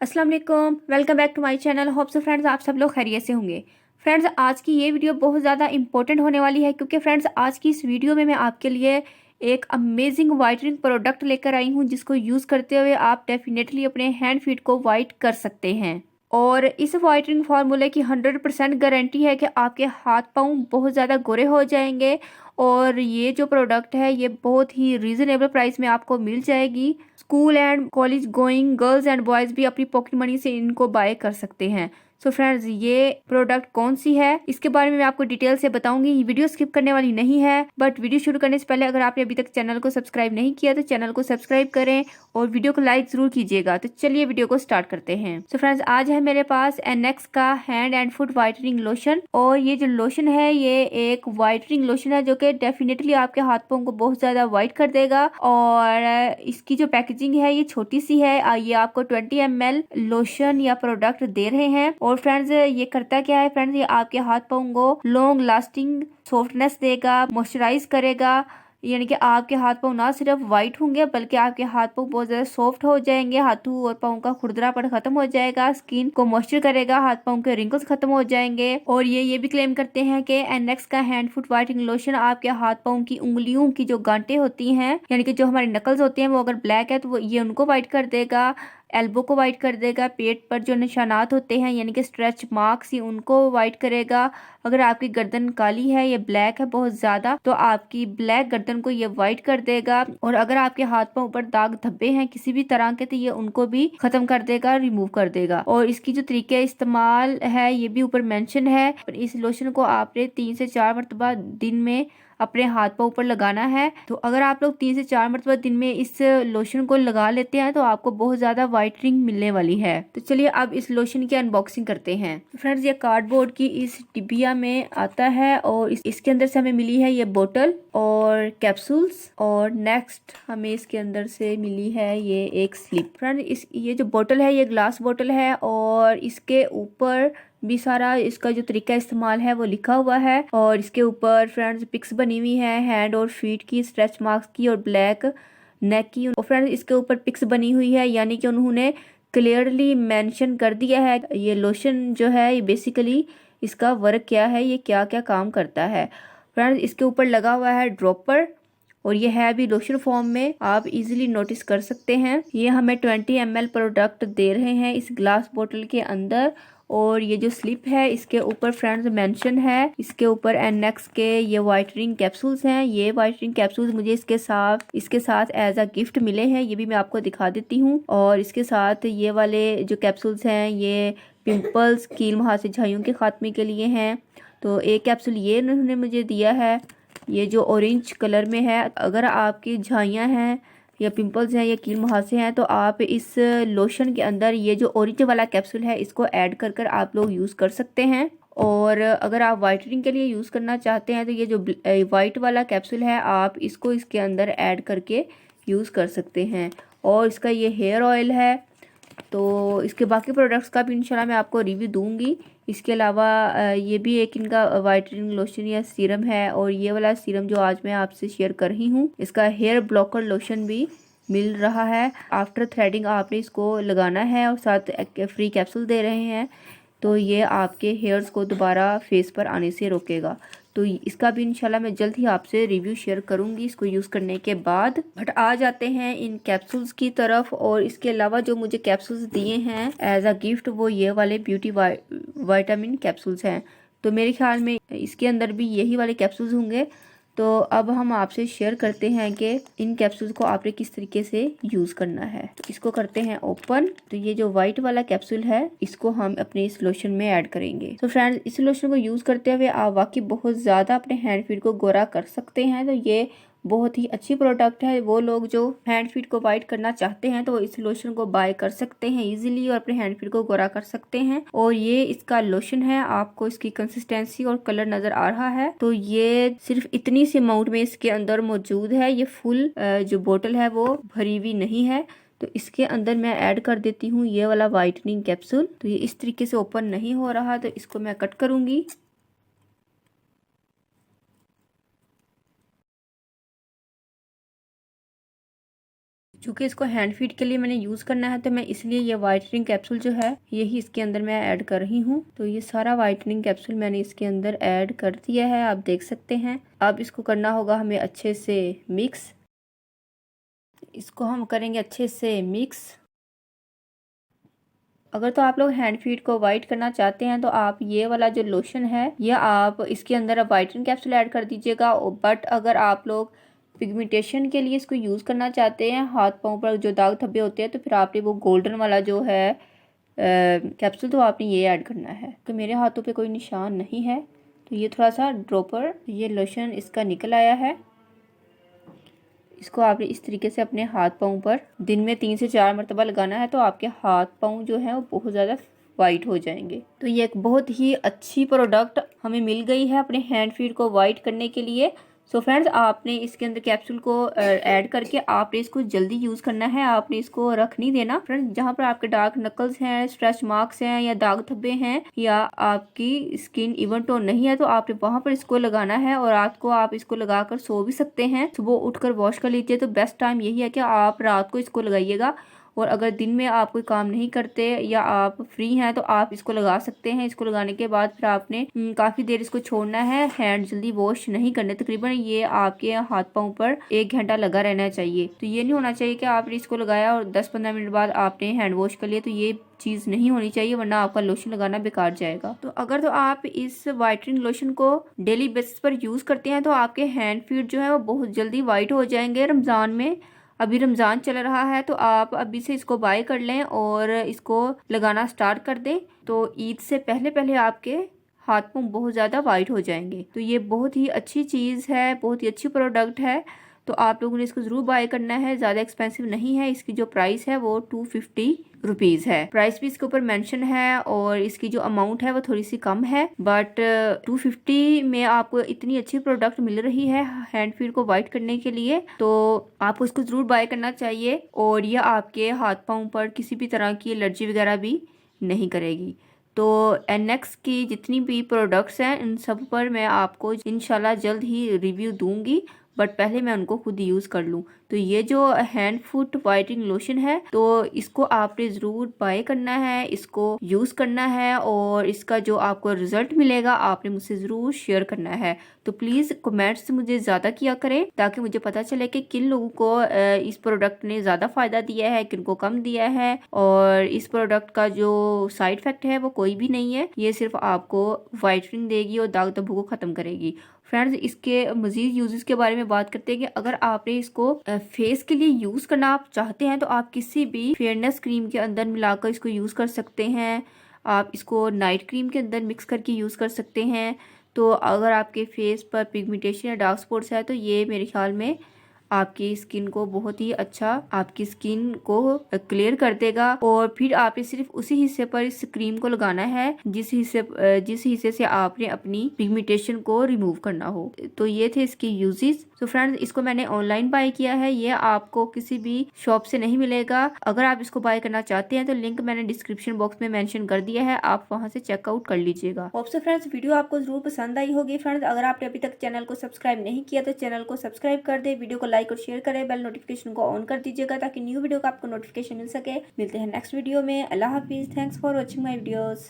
अस्सलाम वालेकुम, welcome back to my channel. Hope so friends आप सब लोग खैरियत से होंगे। फ्रेंड्स आज की ये वीडियो बहुत ज़्यादा इंपॉर्टेंट होने वाली है क्योंकि फ्रेंड्स आज की इस वीडियो में मैं आपके लिए एक अमेजिंग वाइटनिंग प्रोडक्ट लेकर आई हूँ जिसको यूज़ करते हुए आप डेफिनेटली अपने हैंड फीट को वाइट कर सकते हैं। और इस वाइटनिंग फार्मूले की 100% गारंटी है कि आपके हाथ पाँव बहुत ज़्यादा गोरे हो जाएंगे। और ये जो प्रोडक्ट है ये बहुत ही रीज़नेबल प्राइस में आपको मिल जाएगी। School and college going girls and boys भी अपनी पॉकेट मनी से इनको बाय कर सकते हैं। सो फ्रेंड्स ये प्रोडक्ट कौन सी है इसके बारे में मैं आपको डिटेल से बताऊंगी। ये वीडियो स्किप करने वाली नहीं है। बट वीडियो शुरू करने से पहले अगर आपने अभी तक चैनल को सब्सक्राइब नहीं किया तो चैनल को सब्सक्राइब करें और वीडियो को लाइक जरूर कीजिएगा। तो चलिए वीडियो को स्टार्ट करते हैं। सो फ्रेंड्स आज है मेरे पास एनेक्स का hand and foot whitening lotion. और ये जो लोशन है ये एक वाइटनिंग लोशन है जो कि डेफिनेटली आपके हाथ पाँव को बहुत ज्यादा वाइट कर देगा। और इसकी जो पैकेजिंग है ये छोटी सी है। ये आपको 20 ml लोशन या प्रोडक्ट दे रहे हैं। और फ्रेंड्स ये करता क्या है फ्रेंड्स, ये आपके हाथ पाँव को लॉन्ग लास्टिंग सॉफ्टनेस देगा, मॉइस्चराइज करेगा। यानी कि आपके हाथ पाँव ना सिर्फ वाइट होंगे बल्कि आपके हाथ पाँव बहुत ज्यादा सॉफ्ट हो जाएंगे। हाथों और पाँव का खुरदरापन खत्म हो जाएगा, स्किन को मॉइस्चर करेगा, हाथ पाँव के रिंकल्स खत्म हो जाएंगे। और ये भी क्लेम करते हैं कि एनेक्स का हैंड फुट वाइटनिंग लोशन आपके हाथ पाँव की उंगलियों की जो गांठें होती हैं यानी कि जो हमारी नकल्स होती हैं वो अगर ब्लैक है तो वो ये उनको वाइट कर देगा, एल्बो को वाइट कर देगा, पेट पर जो निशानात होते हैं यानी कि स्ट्रेच मार्क्स ही उनको वाइट करेगा। अगर आपकी गर्दन काली है ये ब्लैक है बहुत ज्यादा तो आपकी ब्लैक गर्दन को ये वाइट कर देगा। और अगर आपके हाथ पाँव ऊपर दाग धब्बे हैं किसी भी तरह के तो ये उनको भी खत्म कर देगा, रिमूव कर देगा। और इसकी जो तरीके इस्तेमाल है ये भी ऊपर मेंशन है। इस लोशन को आपने 3 से 4 मरतबा दिन में अपने हाथ पाँव ऊपर लगाना है। तो अगर आप लोग 3 से 4 मरतबा दिन में इस लोशन को लगा लेते हैं तो आपको बहुत ज्यादा वाइटनिंग मिलने वाली है। तो चलिए अब इस लोशन की अनबॉक्सिंग करते हैं। फ्रेंड्स ये कार्डबोर्ड की इस डिबिया में आता है और इसके अंदर से हमें मिली है ये बोतल और कैप्सूल्स। और नेक्स्ट हमें इसके अंदर से मिली है ये एक स्लिप। फ्रेंड ये जो बोतल है ये ग्लास बोतल है और इसके ऊपर भी सारा इसका जो तरीका इस्तेमाल है वो लिखा हुआ है। और इसके ऊपर फ्रेंड्स पिक्स बनी हुई है हैंड और फीट की, स्ट्रेच मार्क्स की और ब्लैक नेक की। और फ्रेंड्स इसके ऊपर पिक्स बनी हुई है यानी कि उन्होंने क्लियरली मेंशन कर दिया है ये लोशन जो है ये बेसिकली इसका वर्क क्या है, ये क्या क्या काम करता है। फ्रेंड्स इसके ऊपर लगा हुआ है ड्रॉपर और ये है अभी लोशन फॉर्म में, आप इजीली नोटिस कर सकते हैं। ये हमें 20 ml प्रोडक्ट दे रहे हैं इस ग्लास बोतल के अंदर। और ये जो स्लिप है इसके ऊपर फ्रेंड्स मेंशन है, इसके ऊपर एनेक्स के ये वाइटनिंग कैप्सूल्स हैं। ये वाइटनिंग कैप्सूल्स मुझे इसके साथ एज अ गिफ्ट मिले हैं, ये भी मैं आपको दिखा देती हूँ। और इसके साथ ये वाले जो कैप्सूल्स हैं ये पिंपल्स, कील मुहासे, झाइयों के खात्मे के लिए हैं। तो एक कैप्सूल ये उन्होंने मुझे दिया है ये जो ऑरेंज कलर में है। अगर आपकी झाइयाँ हैं या पिंपल्स हैं या कील मुहासे हैं तो आप इस लोशन के अंदर ये जो ऑरेंज वाला कैप्सूल है इसको ऐड कर कर आप लोग यूज़ कर सकते हैं। और अगर आप वाइटनिंग के लिए यूज़ करना चाहते हैं तो ये जो वाइट वाला कैप्सूल है आप इसको इसके अंदर ऐड करके यूज़ कर सकते हैं। और इसका ये हेयर ऑयल है। तो इसके बाकी प्रोडक्ट्स का भी इंशाल्लाह मैं आपको रिव्यू दूंगी। इसके अलावा ये भी एक इनका वाइटनिंग लोशन या सीरम है। और ये वाला सीरम जो आज मैं आपसे शेयर कर रही हूँ इसका हेयर ब्लॉकर लोशन भी मिल रहा है। आफ्टर थ्रेडिंग आपने इसको लगाना है और साथ फ्री कैप्सूल दे रहे हैं तो ये आपके हेयर्स को दोबारा फेस पर आने से रोकेगा। तो इसका भी इंशाल्लाह मैं जल्द ही आपसे रिव्यू शेयर करूंगी इसको यूज़ करने के बाद। बट आ जाते हैं इन कैप्सूल्स की तरफ। और इसके अलावा जो मुझे कैप्सूल्स दिए हैं एज अ गिफ्ट वो ये वाले ब्यूटी वाइटामिन कैप्सूल्स हैं। तो मेरे ख्याल में इसके अंदर भी यही वाले कैप्सूल्स होंगे। तो अब हम आपसे शेयर करते हैं कि इन कैप्सूल्स को आपने किस तरीके से यूज़ करना है। तो इसको करते हैं ओपन। तो ये जो वाइट वाला कैप्सूल है इसको हम अपने इस लोशन में ऐड करेंगे। तो फ्रेंड्स इस लोशन को यूज़ करते हुए आप वाकई बहुत ज़्यादा अपने हैंड फीट को गोरा कर सकते हैं। तो ये बहुत ही अच्छी प्रोडक्ट है। वो लोग जो हैंड फीट को वाइट करना चाहते हैं तो वो इस लोशन को बाय कर सकते हैं इजीली और अपने हैंड फीट को गोरा कर सकते हैं। और ये इसका लोशन है, आपको इसकी कंसिस्टेंसी और कलर नजर आ रहा है। तो ये सिर्फ इतनी सी अमाउंट में इसके अंदर मौजूद है। ये फुल जो बोतल है वो भरी हुई नहीं है। तो इसके अंदर मैं ऐड कर देती हूँ ये वाला वाइटनिंग कैप्सूल। तो ये इस तरीके से ओपन नहीं हो रहा तो इसको मैं कट करूंगी। चूँकि इसको हैंड फीड के लिए मैंने यूज़ करना है तो मैं इसलिए ये वाइटनिंग कैप्सूल जो है यही इसके अंदर मैं ऐड कर रही हूँ। तो ये सारा वाइटनिंग कैप्सूल मैंने इसके अंदर ऐड कर दिया है, आप देख सकते हैं। अब इसको करना होगा हमें अच्छे से मिक्स। इसको हम करेंगे अच्छे से मिक्स। अगर तो आप लोग हैंड फीड को वाइट करना चाहते हैं तो आप ये वाला जो लोशन है ये आप इसके अंदर वाइटनिंग कैप्सूल ऐड कर दीजिएगा। बट अगर आप लोग पिगमेंटेशन के लिए इसको यूज़ करना चाहते हैं, हाथ पाँव पर जो दाग धब्बे होते हैं, तो फिर आपने वो गोल्डन वाला जो है कैप्सूल तो आपने ये ऐड करना है। तो मेरे हाथों पे कोई निशान नहीं है तो ये थोड़ा सा ड्रॉपर ये लोशन इसका निकल आया है। इसको आपने इस तरीके से अपने हाथ पाँव पर दिन में 3 से 4 मरतबा लगाना है तो आपके हाथ पाँव जो है वो बहुत ज़्यादा वाइट हो जाएंगे। तो ये एक बहुत ही अच्छी प्रोडक्ट हमें मिल गई है अपने हैंड फीड को वाइट करने के लिए। सो फ्रेंड्स, आपने इसके अंदर कैप्सूल को ऐड करके आपने इसको जल्दी यूज़ करना है, आपने इसको रख नहीं देना। फ्रेंड्स, जहाँ पर आपके डार्क नकल्स हैं, स्ट्रेच मार्क्स हैं या दाग धब्बे हैं या आपकी स्किन इवन टोन नहीं है तो आपने वहाँ पर इसको लगाना है। और रात को आप इसको लगाकर सो भी सकते हैं, सुबह उठकर वॉश कर लीजिए। तो बेस्ट टाइम यही है कि आप रात को इसको लगाइएगा। और अगर दिन में आप कोई काम नहीं करते या आप फ्री हैं तो आप इसको लगा सकते हैं। इसको लगाने के बाद फिर आपने काफ़ी देर इसको छोड़ना है, हैंड जल्दी वॉश नहीं करने। तकरीबन ये आपके हाथ पाँव पर 1 घंटा लगा रहना चाहिए। तो ये नहीं होना चाहिए कि आपने इसको लगाया और 10-15 मिनट बाद आपने हैंड वॉश कर लिया, तो ये चीज़ नहीं होनी चाहिए, वरना आपका लोशन लगाना बेकार जाएगा। तो अगर तो आप इस वाइटनिंग लोशन को डेली बेसिस पर यूज़ करते हैं तो आपके हैंड फीट जो है वो बहुत जल्दी वाइट हो जाएंगे। रमज़ान में अभी रमज़ान चल रहा है तो आप अभी से इसको बाय कर लें और इसको लगाना स्टार्ट कर दें। तो ईद से पहले पहले आपके हाथ पाँव बहुत ज़्यादा वाइट हो जाएंगे। तो ये बहुत ही अच्छी चीज़ है, बहुत ही अच्छी प्रोडक्ट है। तो आप लोगों ने इसको ज़रूर बाय करना है। ज़्यादा एक्सपेंसिव नहीं है, इसकी जो प्राइस है वो 250 रुपीज़ है। प्राइस भी इसके ऊपर मेंशन है और इसकी जो अमाउंट है वो थोड़ी सी कम है, बट 250 में आपको इतनी अच्छी प्रोडक्ट मिल रही है हैंड फीड को वाइट करने के लिए, तो आपको इसको ज़रूर बाय करना चाहिए। और ये आपके हाथ पाँव पर किसी भी तरह की एलर्जी वगैरह भी नहीं करेगी। तो एनेक्स की जितनी भी प्रोडक्ट्स हैं इन सब पर मैं आपको इंशाल्लाह जल्द ही रिव्यू दूंगी, बट पहले मैं उनको खुद यूज़ कर लूँ। तो ये जो हैंड फुट वाइटनिंग लोशन है तो इसको आपने ज़रूर बाय करना है, इसको यूज़ करना है और इसका जो आपको रिजल्ट मिलेगा आपने मुझसे ज़रूर शेयर करना है। तो प्लीज़ कमेंट्स मुझे ज़्यादा किया करें ताकि मुझे पता चले कि किन लोगों को इस प्रोडक्ट ने ज़्यादा फ़ायदा दिया है, किन को कम दिया है। और इस प्रोडक्ट का जो साइड इफ़ेक्ट है वो कोई भी नहीं है, ये सिर्फ आपको वाइटनिंग देगी और दाग धब्बों को ख़त्म करेगी। फ्रेंड्स, इसके मज़ीद यूजेस के बारे में बात करते हैं कि अगर आपने इसको फेस के लिए यूज़ करना आप चाहते हैं तो आप किसी भी फेयरनेस क्रीम के अंदर मिलाकर इसको यूज़ कर सकते हैं। आप इसको नाइट क्रीम के अंदर मिक्स करके यूज़ कर सकते हैं। तो अगर आपके फेस पर पिगमेंटेशन या डार्क स्पॉट्स है तो ये मेरे ख्याल में आपकी स्किन को बहुत ही अच्छा आपकी स्किन को क्लियर कर देगा। और फिर आपने सिर्फ उसी हिस्से पर इस क्रीम को लगाना है जिस हिस्से से आपने अपनी पिगमेंटेशन को रिमूव करना हो। तो ये थे इसकी यूजेस। तो फ्रेंड्स, इसको मैंने ऑनलाइन बाय किया है, ये आपको किसी भी शॉप से नहीं मिलेगा। अगर आप इसको बाय करना चाहते हैं तो लिंक मैंने डिस्क्रिप्शन बॉक्स में मेंशन कर दिया है, आप वहां से चेकआउट कर लीजिएगा। होप सो फ्रेंड्स, वीडियो आपको जरूर पसंद आई होगी। फ्रेंड्स, अगर आपने अभी तक चैनल को सब्सक्राइब नहीं किया तो चैनल को सब्सक्राइब कर दे, वीडियो को लाइक और शेयर करें, बेल नोटिफिकेशन को ऑन कर दीजिएगा ताकि न्यू वीडियो का आपको नोटिफिकेशन मिल सके। मिलते हैं नेक्स्ट वीडियो में। अल्लाह हाफिज। Thanks for watching my videos.